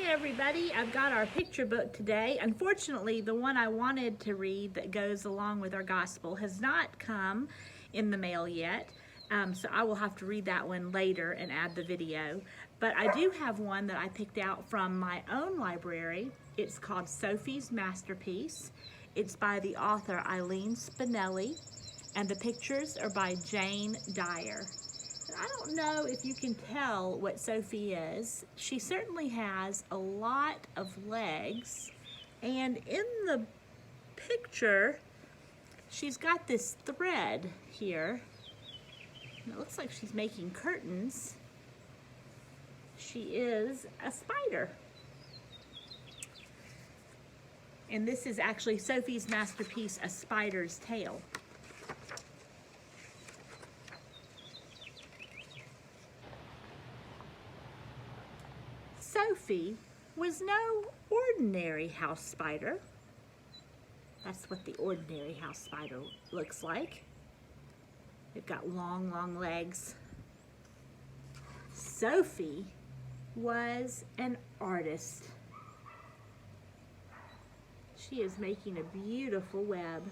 everybody, I've got our picture book today. Unfortunately, the one I wanted to read that goes along with our gospel has not come in the mail yet, so I will have to read that one later and add the video. But I do have one that I picked out from my own library. It's called Sophie's Masterpiece. It's by the author Eileen Spinelli, and the pictures are by Jane Dyer. I don't know if you can tell what Sophie is. She certainly has a lot of legs, and in the picture she's got this thread here, and it looks like she's making curtains. She is a spider, and this is actually Sophie's Masterpiece, A Spider's Tale. Sophie was no ordinary house spider. That's what the ordinary house spider looks like. They've got long, long legs. Sophie was an artist. She is making a beautiful web.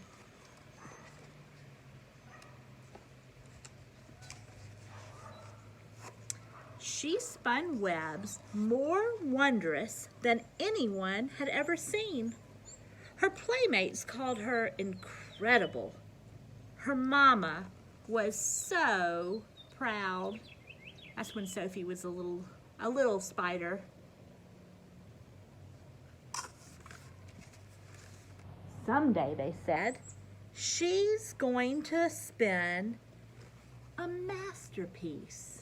She spun webs more wondrous than anyone had ever seen. Her playmates called her incredible. Her mama was so proud. That's when Sophie was a little spider. Someday, they said, she's going to spin a masterpiece.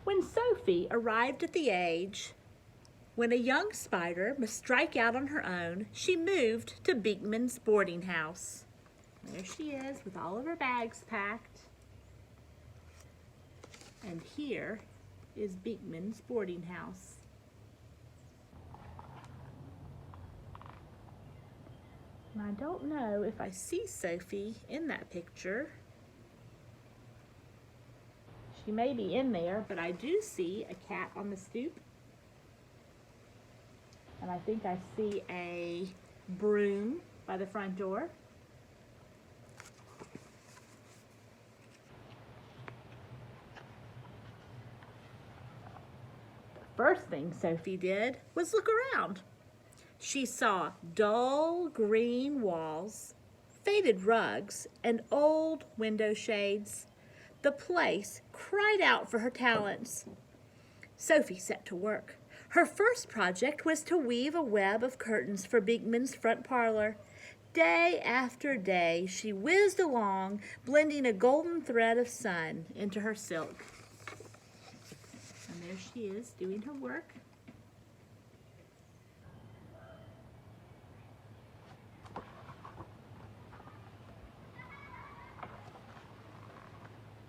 When Sophie arrived at the age when a young spider must strike out on her own, she moved to Beekman's boarding house. There she is with all of her bags packed. And here is Beekman's boarding house. And I don't know if I see Sophie in that picture. She may be in there, but I do see a cat on the stoop. And I think I see a broom by the front door. The first thing Sophie did was look around. She saw dull green walls, faded rugs, and old window shades. The place cried out for her talents. Sophie set to work. Her first project was to weave a web of curtains for Beekman's front parlor. Day after day, she whizzed along, blending a golden thread of sun into her silk. And there she is doing her work.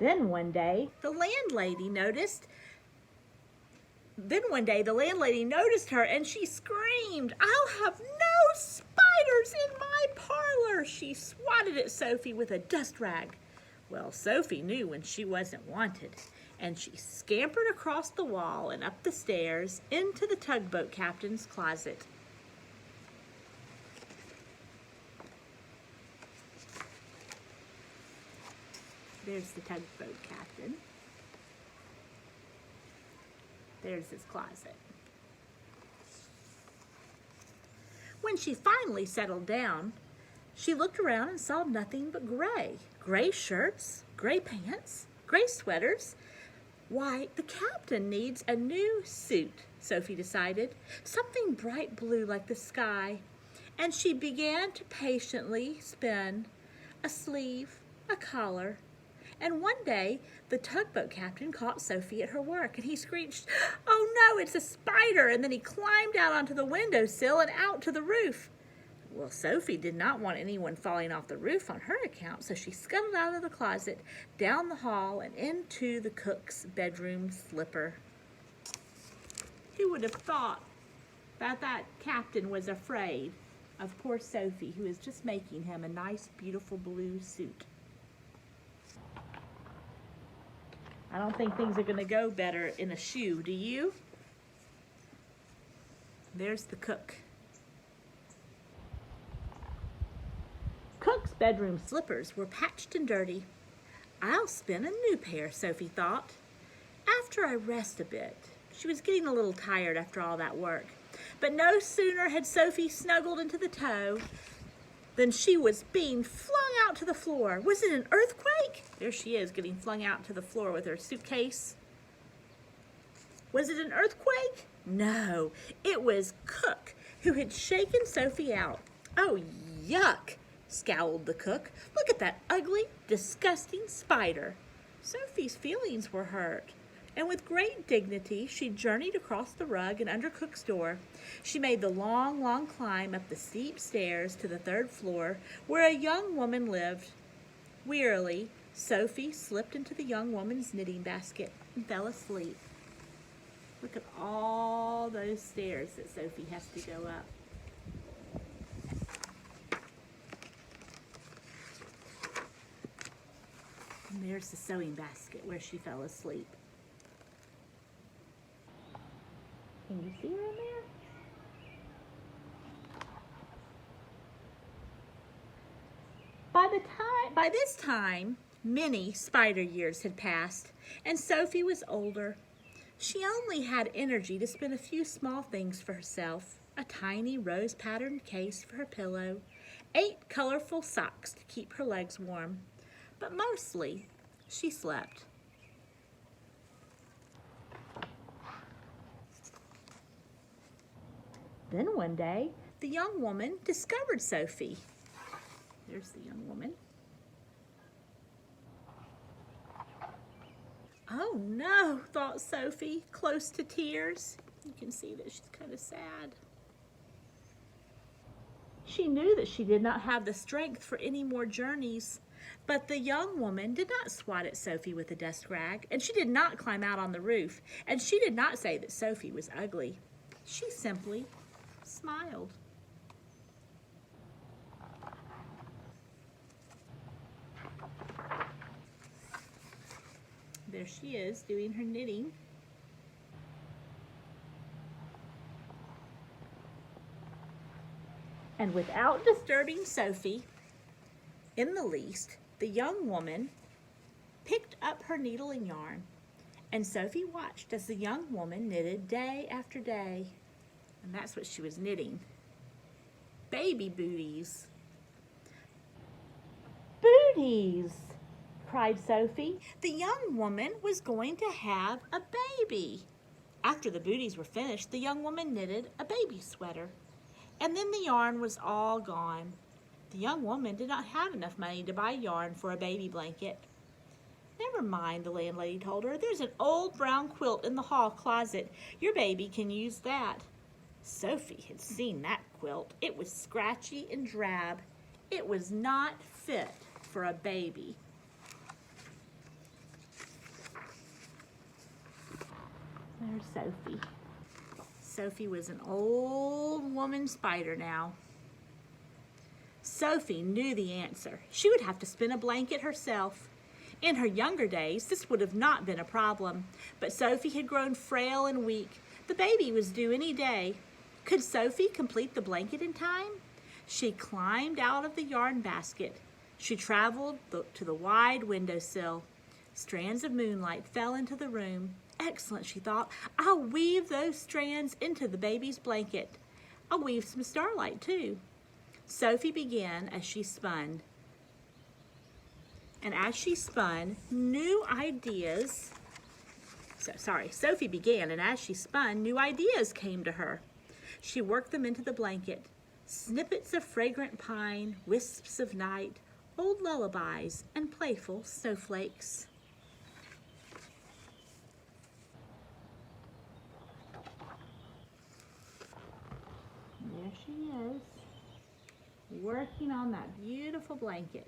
Then one day, the landlady noticed her, and she screamed, "I'll have no spiders in my parlor!" She swatted at Sophie with a dust rag. Well, Sophie knew when she wasn't wanted, and she scampered across the wall and up the stairs into the tugboat captain's closet. There's the tugboat captain. There's his closet. When she finally settled down, she looked around and saw nothing but gray. Gray shirts, gray pants, gray sweaters. Why, the captain needs a new suit, Sophie decided. Something bright blue like the sky. And she began to patiently spin a sleeve, a collar. And one day, the tugboat captain caught Sophie at her work, and he screeched, "Oh no, it's a spider!" And then he climbed out onto the windowsill and out to the roof. Well, Sophie did not want anyone falling off the roof on her account, so she scuttled out of the closet, down the hall, and into the cook's bedroom slipper. Who would have thought that captain was afraid of poor Sophie, who is just making him a nice, beautiful blue suit. I don't think things are going to go better in a shoe, do you? There's the cook. Cook's bedroom slippers were patched and dirty. I'll spin a new pair, Sophie thought. After I rest a bit. She was getting a little tired after all that work. But no sooner had Sophie snuggled into the toe than she was being flung out to the floor. Was it an earthquake? There she is, getting flung out to the floor with her suitcase. Was it an earthquake? No, it was Cook, who had shaken Sophie out. Oh, yuck, scowled the cook. Look at that ugly, disgusting spider. Sophie's feelings were hurt, and with great dignity she journeyed across the rug and under Cook's door. She made the long, long climb up the steep stairs to the 3rd floor, where a young woman lived. Wearily, Sophie slipped into the young woman's knitting basket and fell asleep. Look at all those stairs that Sophie has to go up. And there's the sewing basket where she fell asleep. Can you see her in there? By this time, many spider years had passed, and Sophie was older. She only had energy to spin a few small things for herself, a tiny rose-patterned case for her pillow, 8 colorful socks to keep her legs warm. But mostly, she slept. Then one day, the young woman discovered Sophie. There's the young woman. Oh no, thought Sophie, close to tears. You can see that she's kind of sad. She knew that she did not have the strength for any more journeys, but the young woman did not swat at Sophie with a dust rag, and she did not climb out on the roof, and she did not say that Sophie was ugly. She simply smiled. There she is doing her knitting. And without disturbing Sophie in the least, the young woman picked up her needle and yarn, and Sophie watched as the young woman knitted day after day. And that's what she was knitting. Baby booties. Booties, cried Sophie. The young woman was going to have a baby. After the booties were finished, the young woman knitted a baby sweater. And then the yarn was all gone. The young woman did not have enough money to buy yarn for a baby blanket. Never mind, the landlady told her. There's an old brown quilt in the hall closet. Your baby can use that. Sophie had seen that quilt. It was scratchy and drab. It was not fit for a baby. There's Sophie. Sophie was an old woman spider now. Sophie knew the answer. She would have to spin a blanket herself. In her younger days, this would have not been a problem, but Sophie had grown frail and weak. The baby was due any day. Could Sophie complete the blanket in time? She climbed out of the yarn basket. She traveled to the wide windowsill. Strands of moonlight fell into the room. Excellent, she thought. I'll weave those strands into the baby's blanket. I'll weave some starlight, too. Sophie began as she spun. And as she spun, Sophie began, and as she spun, new ideas came to her. She worked them into the blanket. Snippets of fragrant pine, wisps of night, old lullabies, and playful snowflakes. There she is, working on that beautiful blanket.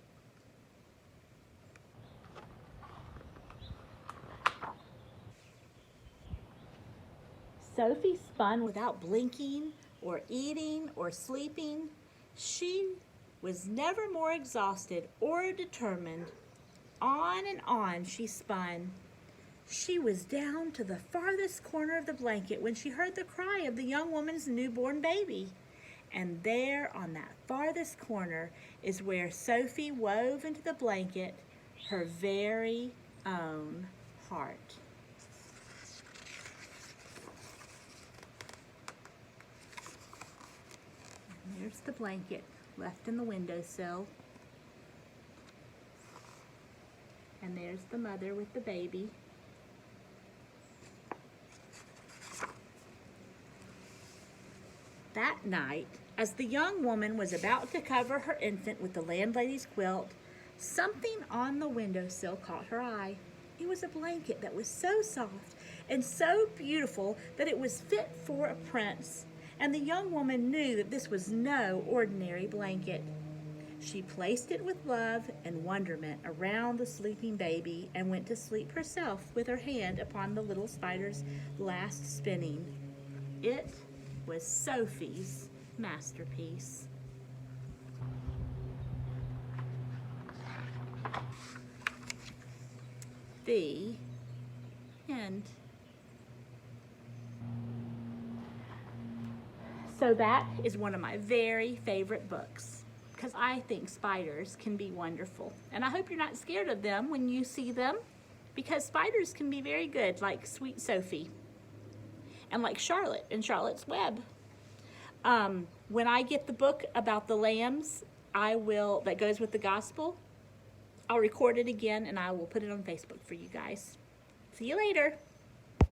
Sophie spun without blinking or eating or sleeping. She was never more exhausted or determined. On and on she spun. She was down to the farthest corner of the blanket when she heard the cry of the young woman's newborn baby. And there on that farthest corner is where Sophie wove into the blanket her very own heart. And there's the blanket left in the windowsill. And there's the mother with the baby. That night, as the young woman was about to cover her infant with the landlady's quilt, something on the windowsill caught her eye. It was a blanket that was so soft and so beautiful that it was fit for a prince, and the young woman knew that this was no ordinary blanket. She placed it with love and wonderment around the sleeping baby and went to sleep herself with her hand upon the little spider's last spinning. It was Sophie's masterpiece. The end. So that is one of my very favorite books, because I think spiders can be wonderful. And I hope you're not scared of them when you see them, because spiders can be very good, like Sweet Sophie, and like Charlotte in Charlotte's Web. When I get the book about the lambs, that goes with the gospel, I'll record it again and I will put it on Facebook for you guys. See you later.